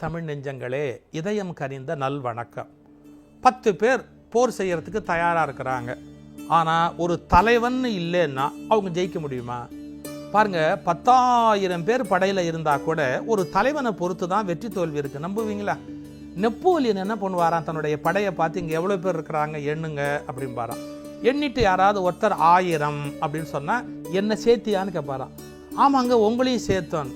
தமிழ் நெஞ்சங்களே, இதயம் கனிந்த நல்வணக்கம். 10 பேர் போர் செய்யறதுக்கு தயாராக இருக்கிறாங்க. ஆனால் ஒரு தலைவன் இல்லைன்னா அவங்க ஜெயிக்க முடியுமா? பாருங்க, 10,000 பேர் படையில் இருந்தால் கூட ஒரு தலைவனை பொறுத்து தான் வெற்றி தோல்வி இருக்குது. நம்புவீங்களா? நெப்போலியன் என்ன பண்ணுவாராம், தன்னுடைய படையை பார்த்து இங்கே எவ்வளோ பேர் இருக்கிறாங்க எண்ணுங்க அப்படின்பாராம். எண்ணிட்டு யாராவது ஒருத்தர் 1000 அப்படின்னு சொன்னால் என்ன சேர்த்தியான்னு கேட்பாராம். ஆமாங்க, உங்களையும் சேர்த்தோன்.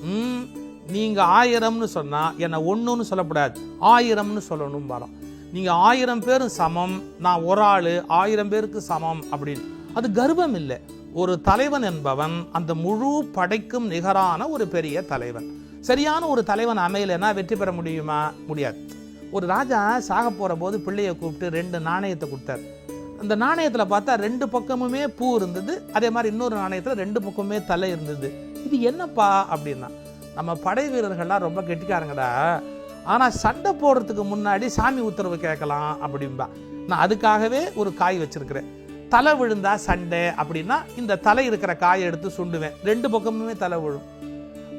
நீங்கள் 1000ன்னு சொன்னால் என்னை 1ன்னு சொல்லக்கூடாது, 1000ன்னு சொல்லணும் பாரம். நீங்கள் 1000 பேரும் சமம், நான் ஒரு ஆள் 1000 பேருக்கு சமம் அப்படின்னு. அது கர்வம் இல்லை. ஒரு தலைவன் என்பவன் அந்த முழு படைக்கும் நிகரான ஒரு பெரிய தலைவன். சரியான ஒரு தலைவன் அமையலைன்னா வெற்றி பெற முடியுமா? முடியாது. ஒரு ராஜா சாக போகிற போது பிள்ளையை கூப்பிட்டு 2 நாணயத்தை கொடுத்தார். அந்த நாணயத்தில் பார்த்தா 2 பக்கமுமே பூ இருந்தது, அதே மாதிரி இன்னொரு நாணயத்தில் 2 பக்கமுமே தலை இருந்தது. இது என்னப்பா அப்படின்னா, நம்ம படை வீரர்கள்லாம் ரொம்ப கெட்டிக்காரங்கடா, ஆனால் சண்டை போடுறதுக்கு முன்னாடி சாமி உத்தரவு கேட்கலாம் அப்படின்பா. நான் அதுக்காகவே ஒரு காய் வச்சிருக்கிறேன். தலை விழுந்தா சண்டை அப்படின்னா இந்த தலை இருக்கிற காயை எடுத்து சுண்டுவேன், 2 பக்கமுமே தலை விழும்.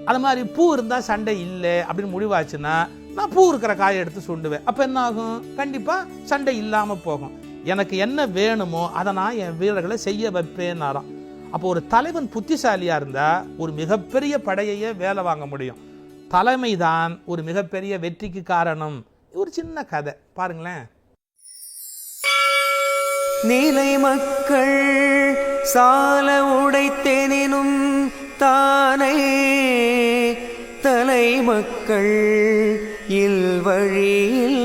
அது மாதிரி பூ இருந்தால் சண்டை இல்லை அப்படின்னு முடிவாச்சுன்னா நான் பூ இருக்கிற காயை எடுத்து சுண்டுவேன். அப்போ என்ன ஆகும்? கண்டிப்பாக சண்டை இல்லாமல் போகும். எனக்கு என்ன வேணுமோ அதை நான் என் வீரர்களை செய்ய வைப்பேன்னாராம். அப்போ ஒரு தலைவன் புத்திசாலியாக இருந்தால் ஒரு மிகப்பெரிய படையையே வேலை வாங்க முடியும். தலைமை தான் ஒரு மிகப்பெரிய வெற்றிக்கு காரணம். ஒரு சின்ன கதை பாருங்களேன். நீலை மக்கள் சால உடைத்தேனும் தானே தலை மக்கள் இல்வழியில்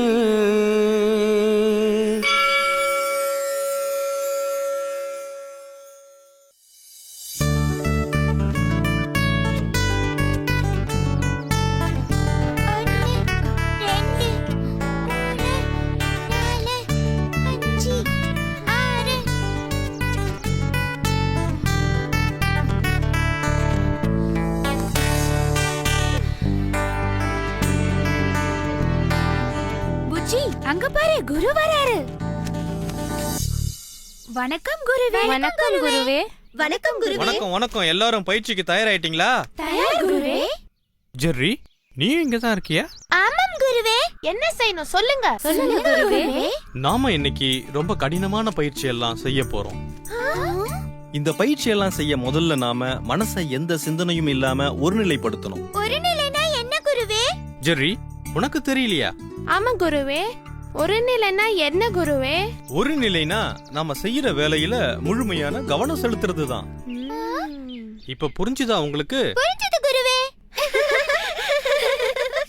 அங்க பாரு, குரு வராரு. வணக்கம் குருவே. வணக்கம் குருவே. வணக்கம் குருவே. வணக்கம் வணக்கம். எல்லாரும் பயிற்சிக்கு தயாராயிட்டீங்களா? தயார் குருவே. ஜெர்ரி, நீ இங்க தான் இருக்கியா? ஆமாம் குருவே. என்ன செய்யணும் சொல்லுங்க. சொல்லுங்க குருவே. நாம இன்னைக்கு ரொம்ப கடினமான பயிற்சி எல்லாம் செய்ய போறோம். இந்த பயிற்சி எல்லாம் செய்ய முதல்ல நாம மனசை எந்த சிந்தனையும் இல்லாம ஒருநிலைப்படுத்தணும். ஒரு நிலைனா என்ன குருவே? ஜெர்ரி, உனக்கு தெரியலையா? ஆமா குருவே. ஒரு நிலைனா என்ன குருவே? ஒரு நிலைனா நாம செய்யற வேலையில முழுமையான கவனம் செலுத்துறது தான். இப்ப புரிஞ்சுதா உங்களுக்கு? புரிஞ்சது குருவே.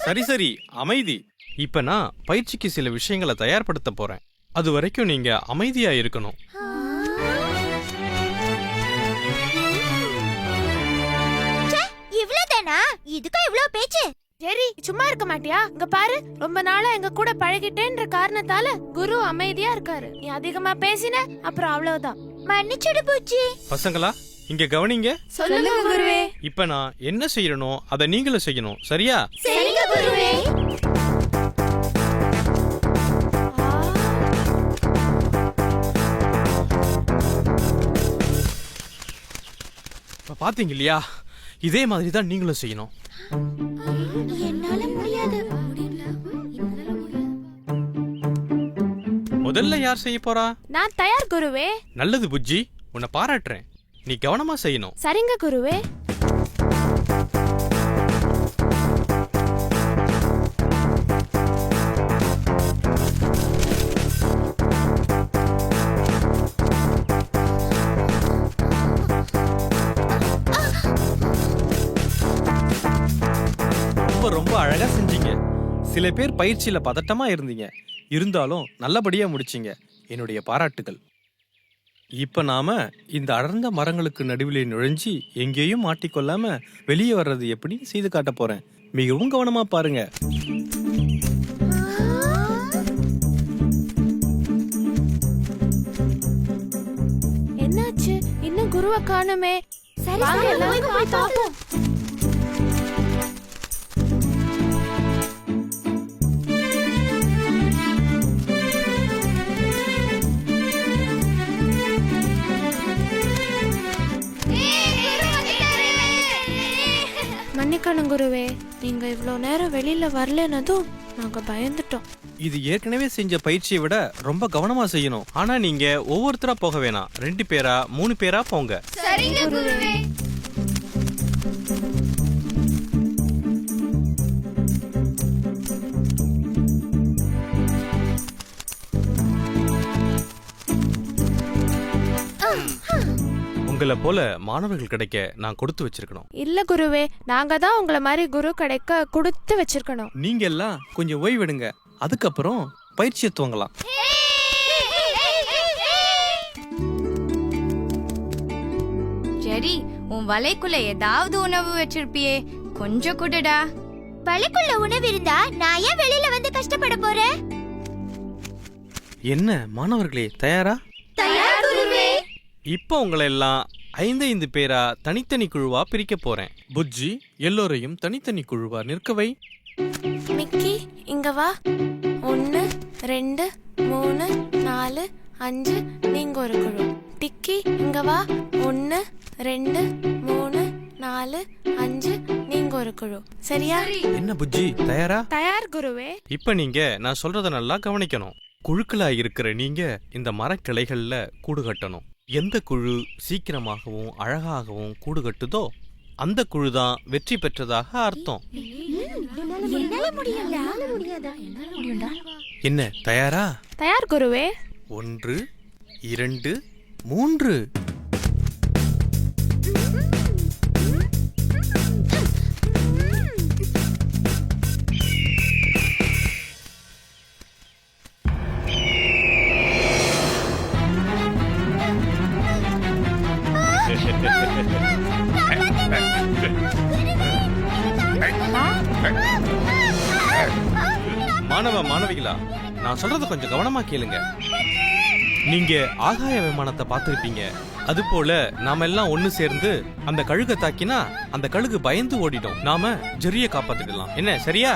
சரி சரி, அமைதி. இப்ப நான் பயிற்சிக்கு சில விஷயங்களை தயார்படுத்த போறேன். அது வரைக்கும் நீங்க அமைதியா இருக்கணும். இவ்வளவுதானா? இதுக்கா இவ்வளவு பேச்சு? ஜெரி, சும்மா இருக்க மாட்டியா? இங்க பாரு, ரொம்ப நாளா எங்க கூட பழகிட்டேன்ற காரணத்தால குரு அமைதியா இருக்காரு. நீ அதிகமா பேசின அப்புறம் அவ்வளவுதான். மன்னிச்சிடு பூச்சி. பசங்களா, இங்க கவனிங்க. சொல்லுங்க குருவே. இப்ப நான் என்ன செய்யறனோ அதை நீங்களும் செய்யணும், சரியா? சரிங்க குருவே. இப்ப பாத்தீங்க இல்லையா? இதே மாதிரி தான் நீங்களும் செய்யணும். என்னால முடியாது. முதல்ல யார் செய்ய போறா? நான் தயார் குருவே. நல்லது புஜ்ஜி, உன்னை பாராட்டுறேன். நீ கவனமா செய்யணும். சரிங்க குருவே. ரொம்ப அழகா செஞ்சீங்க. சில பேர் பயிற்சியில பதட்டமா இருந்தீங்க, இருந்தாலும் நல்லபடியா முடிச்சீங்க. என்னுடைய பாராட்டுகள். இப்ப நாம இந்த அடர்ந்த மரங்களுக்கு நடுவிலே நுழைஞ்சி எங்கேயும் மாட்டிக்கொள்ளாம வெளியே வர்றது எப்படி செய்து காட்ட போறேன். மிகவும் கவனமா பாருங்க. என்னாச்சு? இன்னும் குருவை காணுமே. வாங்க எல்லாரும் போய் பாப்போம். மன்னிக்கணும் குருவே. நீங்க இவ்ளோ நேரம் வெளியில வரலனதும் நாங்க பயந்துட்டோம். இது ஏற்கனவே செஞ்ச பயிற்சியை விட ரொம்ப கவனமா செய்யணும். ஆனா நீங்க ஒவ்வொருத்தரா போக வேணாம், 2 பேரா 3 பேரா போங்க. சரிங்க குருவே. உங்களை போல மாணவர்கள் கிடைக்க நான் கொடுத்து வச்சிருக்கணும். இல்ல குருவே, நாங்க தான் உங்களை மாதிரி குரு கிடைக்க கொடுத்து வச்சிருக்கணும். நீங்க எல்லாம் கொஞ்சம் ஓய்வெடுங்க, அதுக்கப்புறம் பயிற்சியை துவங்கலாம். சரி, உன் வலைக்குள்ள ஏதாவது உணவு வச்சிருப்பியே, கொஞ்சம் குடுடா. வலைக்குள்ள உணவு இருந்தா நான் ஏன் வெளியில வந்து கஷ்டப்பட போறேன்? என்ன மாணவர்களே, தயாரா? தயார் குருவே. இப்போ உங்களை எல்லாம் 5 பேரா தனித்தனி குழுவா பிரிக்க போறேன். புஜ்ஜி, எல்லோரையும் தனித்தனி குழுவா நிற்க வை. மிக்கி இங்க வா. 1 2 3 4 5 நீங்க ஒரு குழு. டிக்கி இங்க வா. 1 2 3 4 5 நீங்க ஒரு குழு. சரியா? என்ன புஜ்ஜி, தயாரா? தயார் குருவே. இப்ப நீங்க நான் சொல்றத நல்லா கவனிக்கணும். குழுக்களா இருக்கிற நீங்க இந்த மரக்கிளைகள்ல கூடு கட்டணும். எந்த குழு சீக்கிரமாகவும் அழகாகவும் கூடு கட்டுதோ அந்த குழு தான் வெற்றி பெற்றதாக அர்த்தம். என்ன, தயாரா? தயார் குருவே. 1 2 3. மாணவ மாணவிகளா, நான் சொல்றத கொஞ்சம் கவனமா கேளுங்க. நீங்க ஆகாய விமானத்தை பார்த்திருப்பீங்க. அது போல நாம எல்லாம் ஒண்ணு சேர்ந்து அந்த கழுகை தாக்கினா அந்த கழுகு பயந்து ஓடிடும். நாம ஜெர்ரியை காப்பாத்திடலாம். என்ன, சரியா?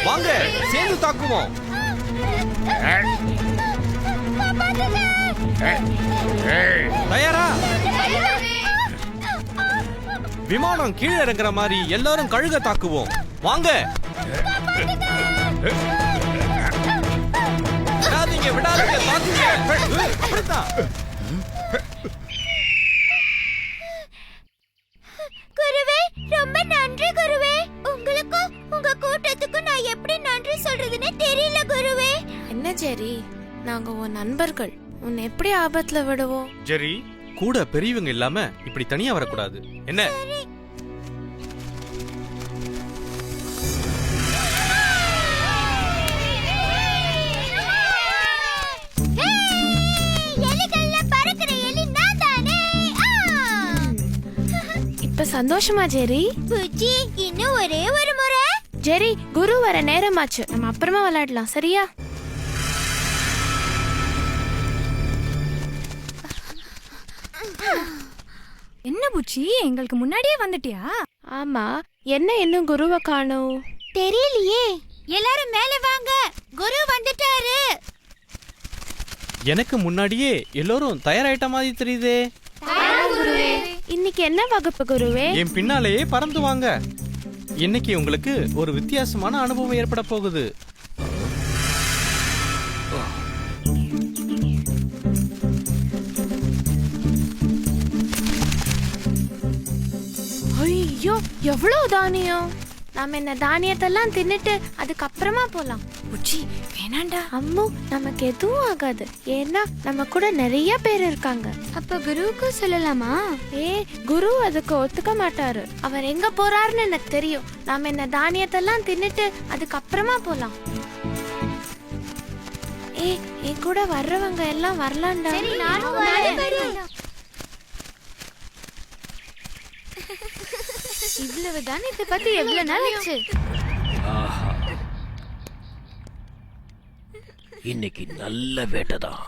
வாங்க சேர்ந்து தாக்குவோம். தயாரா? விமானம் கீழே இறங்குற மாதிரி எல்லாரும் கழுகை தாக்குவோம். வாங்க. விடாதீங்க, விடாதீங்க, தாக்குங்க. அப்படித்தான். குருவே, ரொம்ப நன்றி குருவே. உங்களுக்கும் உங்க கூட்டத்துக்கும் நான் எப்படி நன்றி சொல்றதுன்னு தெரியல குருவே. என்ன ஜெரி, நாங்க உன் நண்பர்கள், உன்னை எப்படி ஆபத்துல விடுவோம்? ஜெரி, கூட பெரியவங்க இல்லாம இப்படி தனியா வரக்கூடாது. என்ன? இப்ப சந்தோஷமா ஜெரி? புஜ்ஜி, இன்னும் ஒரே ஒரு முறை. ஜெரி, குரு வர நேரமாச்சு, நம்ம அப்புறமா விளையாடலாம். சரியா? என்ன புச்சி, எங்களுக்கு முன்னாடியே வந்துட்டியா? ஆமா, என்ன இன்னும் குருவை காணோம்? தெரியலையே. எல்லாரும் மேலே வாங்க, குரு வந்துட்டாரு. எனக்கு முன்னாடியே எல்லோரும் தயாராயிட்ட மாதிரி தெரியுதே. இன்னைக்கு என்ன வகுப்பு குருவே? என் பின்னாலேயே பறந்து வாங்க. இன்னைக்கு உங்களுக்கு ஒரு வித்தியாசமான அனுபவம் ஏற்பட போகுது. ஐயோ, எவ்வளவு தானியம்! நாம இந்த தானியத்தெல்லாம் தின்னுட்டு அதுக்கப்புறமா போலாம். புச்சி, வேணாண்டா. அம்மு, நமக்கு எதுவும் ஆகாது. ஏன்னா நம்ம கூட நிறைய பேர் இருக்காங்க. அப்ப குருவுக்கு சொல்லலாமா? குரு அதுக்கு ஒத்துக்க மாட்டாரு. அவர் எங்க போறாருன்னு எனக்கு தெரியும். நாம இந்த தானியத்தெல்லாம் தின்னுட்டு அதுக்கப்புறமா போலாம். என் கூட வர்றவங்க எல்லாம் வரலாம்டா. இவ்வளவு தானியத்தை பத்தி எவ்வளவு நாள் ஆச்சு? இன்னைக்கு நல்ல வேட்டைதான்.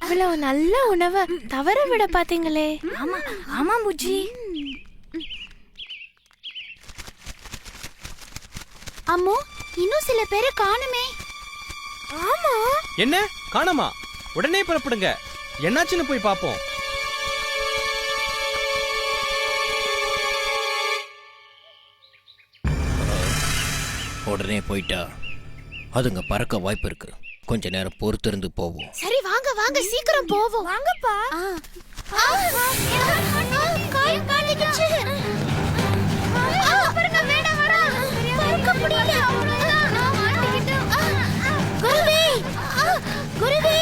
இவ்வளவு நல்ல உணவை தவற விட பாத்தீங்களே. ஆமா ஆமா புஜ்ஜி. அம்மு, இன்னும் சில பேரை காணுமே. ஆமா. என்ன, காணோமா? உடனே புறப்படுங்க. என்னாச்சுன்னு போய் பாப்போம். உடனே போயிட்டா அதுங்க பறக்க வாய்ப்பு இருக்கு. கொஞ்ச நேரம் பொறுத்திருந்து போவோம். சரி வாங்க வாங்க சீக்கிரம் போவோம். வாங்கப்பா. கால் காலிடுச்சு. பாருங்க வேணா வரா. பறக்க முடியல. நான் மாட்டிக்கிட்டேன். குருவே குருவே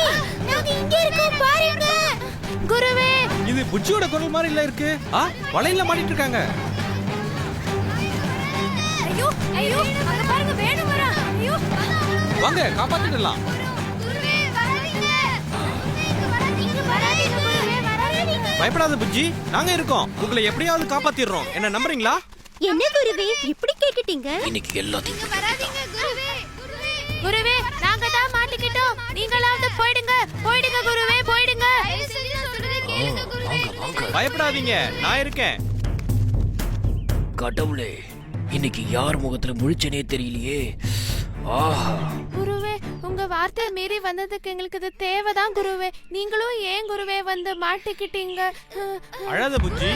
நாங்க இங்க இருக்கோம் பாருங்க. குருவே இது புச்சியோட குரல் மாதிரி இல்ல இருக்கு. வலையில மாட்டிட்டு இருக்காங்க. ஐயோ ஐயோ அங்க பாருங்க வேணு வரா. ஐயோ வாங்க காப்பாத்திடலாம். குருவே வராதீங்க. இங்க வராதீங்க குருவே வராதீங்க. பயப்படாத புஜ்ஜி, நாங்க இருக்கோம். உங்களை எப்படியாவது காப்பாத்திடுறோம். என்ன நம்புறீங்களா? என்ன குருவே இப்படி கேட்டுட்டீங்க? இன்னைக்கு எல்லாத்தையும் வராதீங்க குருவே. குருவே நாங்க தான் மாட்டிக்கிட்டோம். நீங்களாவது போயிடுங்க போயிடுங்க குருவே போயிடுங்க. வாங்க வாங்க. பயப்படாதீங்க, நான் இருக்கேன். கடவுளே, இன்னைக்கு யார் முகத்துல முழிச்சனே தெரியலையே. ஆஹா, குருவே உங்க வார்த்தையை மீறி வந்ததுக்கு எங்களுக்கு இது தேவைதான் குருவே. நீங்களும் ஏன் குருவே வந்து மாட்டிக்கிட்டீங்க? அழாத புஜ்ஜி.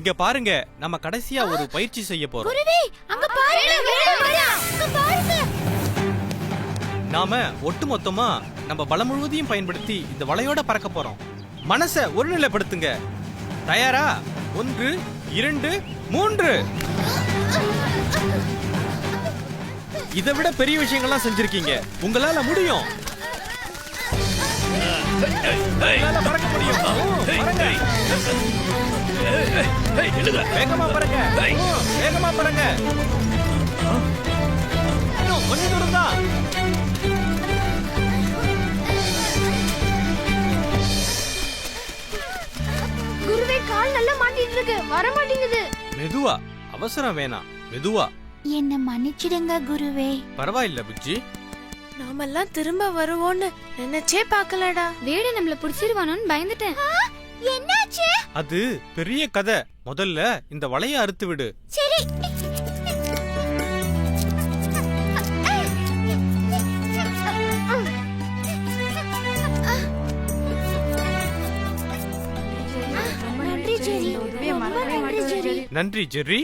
இங்க பாருங்க, நம்ம கடைசியா ஒரு பயிற்சி செய்ய போறோம். குருவே அங்க பாருங்க வேணு வரா. அங்க பாருங்க. நாம ஒட்டுமொத்தமா நம்ம பலம் முழுவதையும் பயன்படுத்தி இந்த வலையோட பறக்க போறோம். மனசை ஒருநிலைப்படுத்துங்க. தயாரா? 1 2 3. இதை விட பெரிய விஷயங்கள்லாம் செஞ்சிருக்கீங்க. உங்களால முடியும். உங்களால பறக்க முடியும். பறங்க. வேகமா பறங்க. வேகமா பறங்க. இன்னும் கொஞ்சம் தூரம் தான். குருவே கால் நல்லா மாட்டிட்டு இருக்கு. வர மாட்டேங்குது. மெதுவா, அவசரம் வேணாம். மெதுவா. என்ன மன்னிச்சிடுங்க குருவே. பரவாயில்ல புஜ்ஜி. நாமெல்லாம் திரும்ப வருவோன்னு நினைச்சே பார்க்கலடா. வேடு நம்மள புடிச்சிருவானோன்னு பயந்துட்டேன். என்னாச்சு? அது பெரிய கதை. முதல்ல இந்த வலைய அறுத்து விடு. சரி. நன்றி ஜெரி. ரொம்ப நன்றி ஜெரி. நன்றி ஜெர்ரி.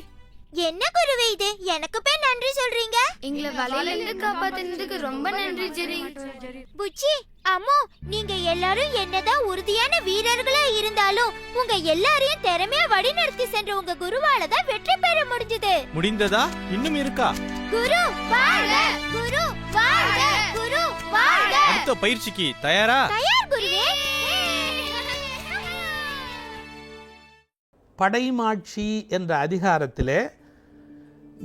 என்ன குருவே இது? எனக்கு போய் நன்றி சொல்றீங்க? எங்களை வலையில இருந்து காப்பாத்தினதுக்கு ரொம்ப நன்றி ஜெரி. புச்சி அம்மோ, நீங்க எல்லாரும் என்னதான் உறுதியான வீரர்களா இருந்தாலும் உங்க எல்லாரையும் திறமையா வழிநடத்தி சென்ற உங்க குருவால தான் வெற்றி பெற முடிஞ்சது. முடிந்ததா? இன்னும் இருக்கா? குரு வாழ்க! குரு வாழ்க! குரு வாழ்க! அடுத்த பயிற்சிக்கு தயாரா? தயார் குருவே. படைமாட்சி என்ற அதிகாரத்திலே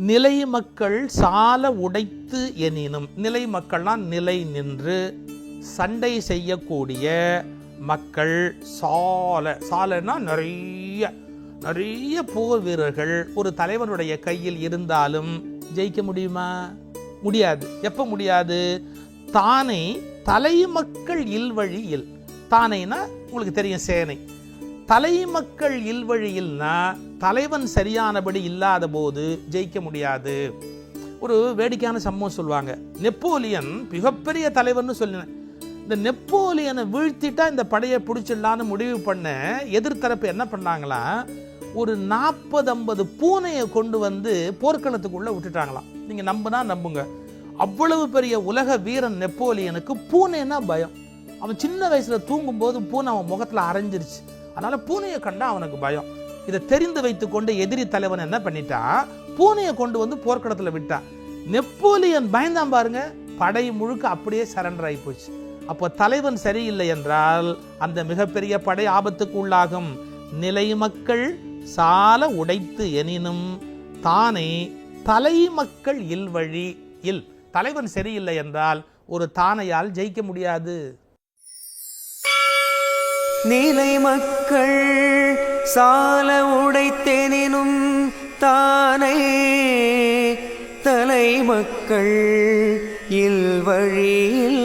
நிலை மக்கள் சால உடைத்து எனினும், நிலை மக்கள்லாம் நிலை நின்று சண்டை செய்யக்கூடிய மக்கள், சாலனா நிறைய நிறைய போர் வீரர்கள் ஒரு தலைவனுடைய கையில் இருந்தாலும் ஜெயிக்க முடியுமா? முடியாது. எப்ப முடியாது? தானே தலைமக்கள் இல்வழியில். தானேனா உங்களுக்கு தெரியும், சேனை. தலைமக்கள் இல்வழியில்னா தலைவன் சரியானபடி இல்லாத போது ஜெயிக்க முடியாது. ஒரு வேடிக்கையான சம்பவம் சொல்லுவாங்க. நெப்போலியன் மிகப்பெரிய தலைவர்னு சொல்லினேன். இந்த நெப்போலியனை வீழ்த்திட்டா இந்த படையை பிடிச்சிடலான்னு முடிவு பண்ண எதிர்த்தரப்பு என்ன பண்ணாங்களா, ஒரு 40-50 பூனையை கொண்டு வந்து போர்க்களத்துக்குள்ள விட்டுட்டாங்களாம். நீங்க நம்புனா நம்புங்க. அவ்வளவு பெரிய உலக வீரன் நெப்போலியனுக்கு பூனைன்னா பயம். அவன் சின்ன வயசுல தூங்கும்போது பூனை அவன் முகத்துல அரைஞ்சிருச்சு. அதனால பூனையை கண்டா அவனுக்கு பயம். இதை தெரிந்து வைத்துக் கொண்டு எதிரி தலைவன் என்ன பண்ணிட்டா, பூனையை கொண்டு வந்து போர்க்களத்துல விட்டான். நெப்போலியன் பயந்தான் பாருங்க. படை முழுக்க அப்படியே சரண்டர் ஆகி போச்சு. அப்போ தலைவன் சரியில்லை என்றால் அந்த மிகப்பெரிய படை ஆபத்துக்கு உள்ளாகும். நிலை மக்கள் சால உடைத்து எனினும் தானே தலைமக்கள் இல்வழி இல். தலைவன் சரியில்லை என்றால் ஒரு தானையால் ஜெயிக்க முடியாது. நிலை மக்கள் சால உடைத்தெனினும் தானே தலைமக்கள் இல்வழியில்.